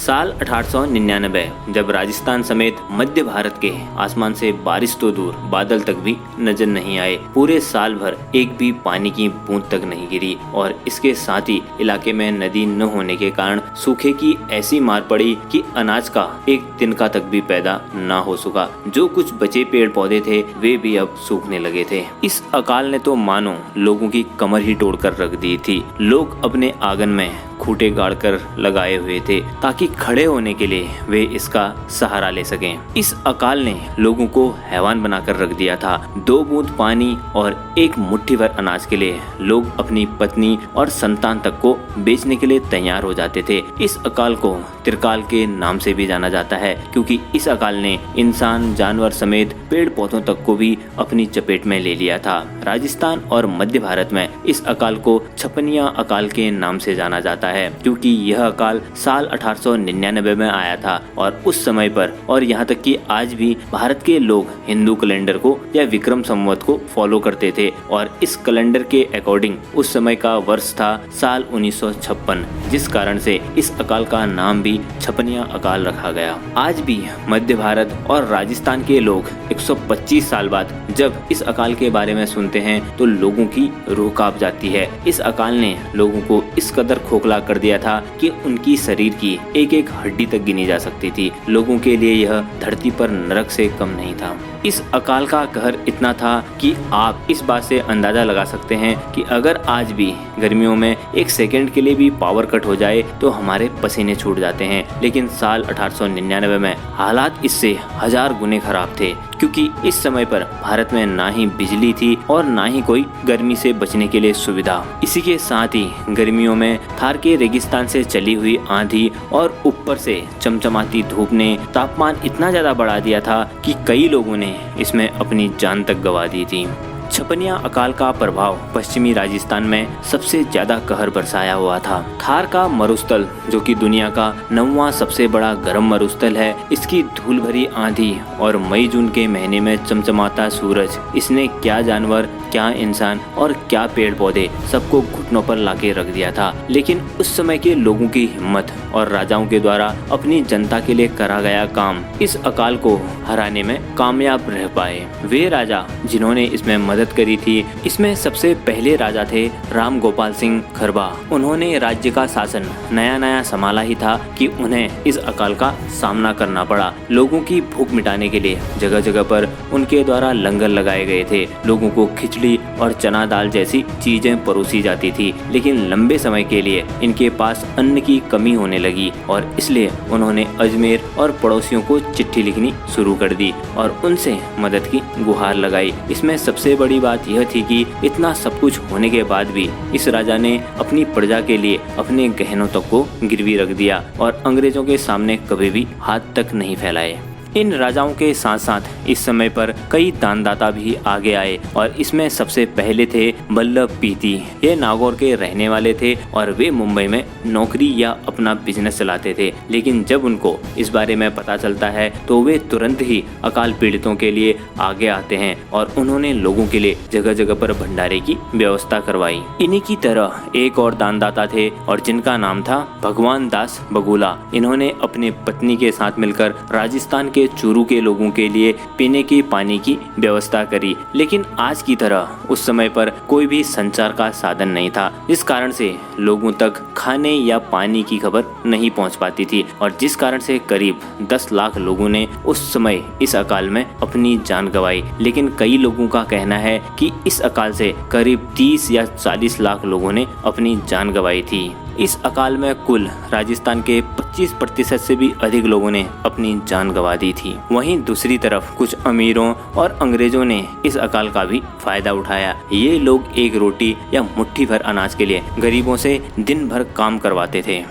साल 1899 जब राजस्थान समेत मध्य भारत के आसमान से बारिश तो दूर बादल तक भी नजर नहीं आए। पूरे साल भर एक भी पानी की बूंद तक नहीं गिरी और इसके साथ ही इलाके में नदी न होने के कारण सूखे की ऐसी मार पड़ी कि अनाज का एक तिनका तक भी पैदा न हो सका। जो कुछ बचे पेड़ पौधे थे वे भी अब सूखने लगे थे। इस अकाल ने तो मानो लोगों की कमर ही तोड़कर रख दी थी। लोग अपने आंगन में खूंटे गाड़कर लगाए हुए थे ताकि खड़े होने के लिए वे इसका सहारा ले सकें। इस अकाल ने लोगों को हैवान बनाकर रख दिया था। 2 बूंद पानी और एक मुट्ठी भर अनाज के लिए लोग अपनी पत्नी और संतान तक को बेचने के लिए तैयार हो जाते थे। इस अकाल को त्रिकाल के नाम से भी जाना जाता है क्योंकि इस अकाल ने इंसान, जानवर समेत पेड़ पौधों तक को भी अपनी चपेट में ले लिया था। राजस्थान और मध्य भारत में इस अकाल को छपनिया अकाल के नाम से जाना जाता है क्योंकि यह अकाल साल 1899 में आया था और उस समय पर और यहाँ तक कि आज भी भारत के लोग हिंदू कैलेंडर को या विक्रम संवत को फॉलो करते थे और इस कैलेंडर के अकॉर्डिंग उस समय का वर्ष था साल 1956, जिस कारण से इस अकाल का नाम भी छपनिया अकाल रखा गया। आज भी मध्य भारत और राजस्थान के लोग 125 साल बाद जब इस अकाल के बारे में सुनते हैं तो लोगों की रूह कांप जाती है। इस अकाल ने लोगों को इस कदर खोखला कर दिया था कि उनकी शरीर की एक एक हड्डी तक गिनी जा सकती थी। लोगों के लिए यह धरती पर नरक से कम नहीं था। इस अकाल का कहर इतना था कि आप इस बात से अंदाजा लगा सकते हैं कि अगर आज भी गर्मियों में एक सेकंड के लिए भी पावर कट हो जाए तो हमारे पसीने छूट जाते हैं। लेकिन साल 1899 में हालात इससे 1000 गुने खराब थे क्योंकि इस समय पर भारत में ना ही बिजली थी और ना ही कोई गर्मी से बचने के लिए सुविधा। इसी के साथ ही गर्मियों में थार के रेगिस्तान से चली हुई आंधी और ऊपर से चमचमाती धूप ने तापमान इतना ज्यादा बढ़ा दिया था कि कई लोगों ने इसमें अपनी जान तक गंवा दी थी। छपनिया अकाल का प्रभाव पश्चिमी राजस्थान में सबसे ज्यादा कहर बरसाया हुआ था। थार का मरुस्थल जो कि दुनिया का 9वां सबसे बड़ा गर्म मरुस्थल है, इसकी धूल भरी आंधी और मई जून के महीने में चमचमाता सूरज, इसने क्या जानवर, क्या इंसान और क्या पेड़ पौधे सबको घुटनों पर लाके रख दिया था। लेकिन उस समय के लोगों की हिम्मत और राजाओं के द्वारा अपनी जनता के लिए करा गया काम इस अकाल को हराने में कामयाब रह पाए। वे राजा जिन्होंने इसमें मदद करी थी, इसमें सबसे पहले राजा थे राम गोपाल सिंह खरबा। उन्होंने राज्य का शासन नया संभाला ही था कि उन्हें इस अकाल का सामना करना पड़ा। लोगों की भूख मिटाने के लिए जगह जगह पर उनके द्वारा लंगर लगाए गए थे। लोगों को खिचड़ी और चना दाल जैसी चीजें परोसी जाती थी, लेकिन लंबे समय के लिए इनके पास अन्न की कमी होने लगी और इसलिए उन्होंने अजमेर और पड़ोसियों को चिट्ठी लिखनी शुरू कर दी और उनसे मदद की गुहार लगाई। इसमें सबसे बड़ी बात यह थी कि इतना सब कुछ होने के बाद भी इस राजा ने अपनी प्रजा के लिए अपने गहनों तक को गिरवी रख दिया और अंग्रेजों के सामने कभी भी हाथ तक नहीं फैलाए। इन राजाओं के साथ साथ इस समय पर कई दानदाता भी आगे आए और इसमें सबसे पहले थे बल्लभ पीती। ये नागौर के रहने वाले थे और वे मुंबई में नौकरी या अपना बिजनेस चलाते थे। लेकिन जब उनको इस बारे में पता चलता है तो वे तुरंत ही अकाल पीड़ितों के लिए आगे आते हैं और उन्होंने लोगों के लिए जगह जगह पर भंडारे की व्यवस्था करवाई। इन्हीं की तरह एक और दानदाता थे और जिनका नाम था भगवान दास बगुला। इन्होंने अपने पत्नी के साथ मिलकर राजस्थान के चूरू के लोगों के लिए पीने के पानी की व्यवस्था करी। लेकिन आज की तरह उस समय पर कोई भी संचार का साधन नहीं था, जिस कारण से लोगों तक खाने या पानी की खबर नहीं पहुंच पाती थी और जिस कारण से करीब 10 लाख लोगों ने उस समय इस अकाल में अपनी जान गंवाई। लेकिन कई लोगों का कहना है कि इस अकाल से करीब 30 या 40 लाख लोगों ने अपनी जान गंवाई थी। इस अकाल में कुल राजस्थान के 25% से भी अधिक लोगों ने अपनी जान गंवा दी थी। वहीं दूसरी तरफ कुछ अमीरों और अंग्रेजों ने इस अकाल का भी फायदा उठाया। ये लोग एक रोटी या मुट्ठी भर अनाज के लिए गरीबों से दिन भर काम करवाते थे।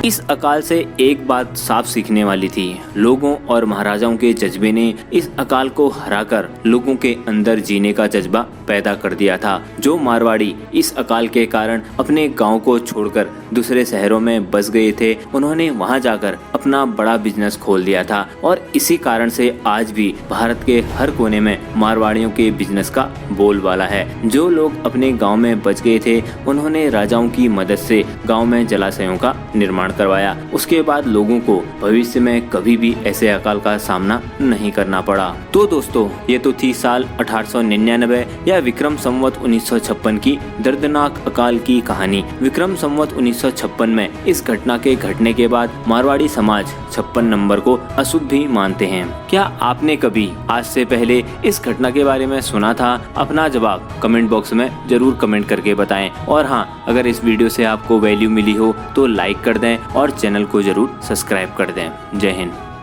इस अकाल से एक बात साफ सीखने वाली थी। लोगों और महाराजाओं के जज्बे ने इस अकाल को हराकर लोगों के अंदर जीने का जज्बा पैदा कर दिया था। जो मारवाड़ी इस अकाल के कारण अपने गांव को छोड़कर दूसरे शहरों में बस गए थे, उन्होंने वहां जाकर अपना बड़ा बिजनेस खोल दिया था और इसी कारण से आज भी भारत के हर कोने में मारवाड़ियों के बिजनेस का बोलबाला है। जो लोग अपने गाँव में बच गए थे, उन्होंने राजाओं की मदद से गाँव में जलाशयों का निर्माण करवाया। उसके बाद लोगों को भविष्य में कभी भी ऐसे अकाल का सामना नहीं करना पड़ा। तो दोस्तों, ये तो थी साल 1899 या विक्रम संवत 1956 की दर्दनाक अकाल की कहानी। विक्रम संवत 1956 में इस घटना के घटने के बाद मारवाड़ी समाज 56 नंबर को अशुभ भी मानते हैं। क्या आपने कभी आज से पहले इस घटना के बारे में सुना था? अपना जवाब कमेंट बॉक्स में जरूर कमेंट करके बताएं। और हाँ, अगर इस वीडियो से आपको वैल्यू मिली हो तो लाइक कर दें और चैनल को जरूर सब्सक्राइब कर दें। जय हिंद।